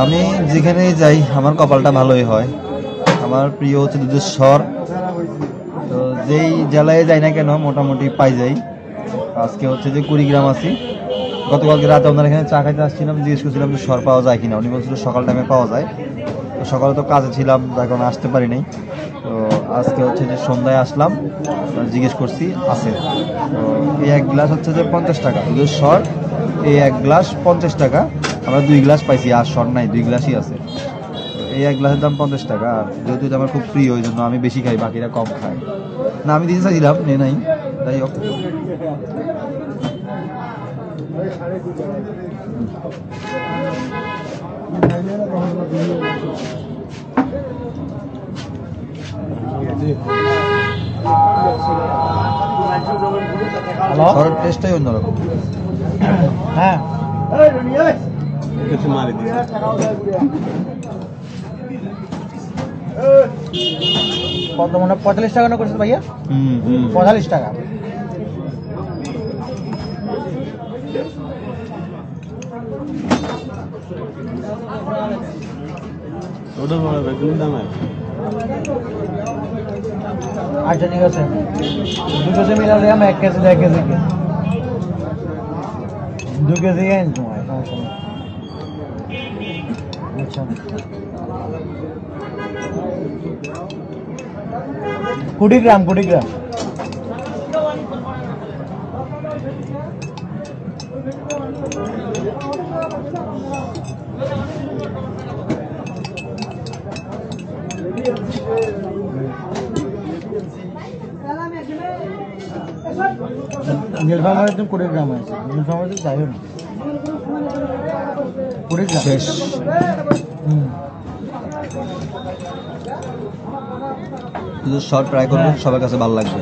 আমি যেখানেই যাই আমার কপালটা ভালোই হয়। আমার প্রিয় হচ্ছে দুধের স্বর। তো যেই জেলায় যাই না কেন মোটামুটি পাই যাই। আজকে হচ্ছে যে কুড়িগ্রাম আছি। গতকালকে রাতে ওনার এখানে চা খাইতে আসছিলাম, জিজ্ঞেস করছিলাম যে স্বর পাওয়া যায় কিনা। উনি বলছিল সকাল টাইমে পাওয়া যায়। তো সকালে তো কাজে ছিলাম, এখন আসতে পারি নাই। তো আজকে হচ্ছে যে সন্ধ্যায় আসলাম, জিজ্ঞেস করছি আছে। তো এই এক গ্লাস হচ্ছে যে 50 টাকা দুধের স্বর। এই এক গ্লাস 50 টাকা। আমরা 2 গ্লাস পাইছি, আর স্বর নাই, 2 গ্লাসই আছে। এই এক গ্লাসের দাম 50 টাকা। আর যেহেতু এটা আমার খুব প্রিয়, ওই জন্য আমি বেশি খাই, বাকিরা কম খায়। না আমি দিতে চাইছিলাম, নে নাই। যাই হোক, স্বরের টেস্টটাই অন্যরকম। হ্যাঁ কত মনে 45 টাকা না করছে ভাইয়া? 45 টাকা। আচ্ছা ঠিক আছে, দুটোতে মিলালে আমি 1 কেজি 1 কেজি 2 কেজি আইন তোমার সমস্যা নেই। আচ্ছা 20 গ্রাম 20 গ্রাম। নীলফামারী তুমি 20 গ্রাম আছে, নীলফামারী যাইও না 20 গ্রাম শেষ। দুধের স্বর ট্রাই করবেন, সবার কাছে ভালো লাগবে।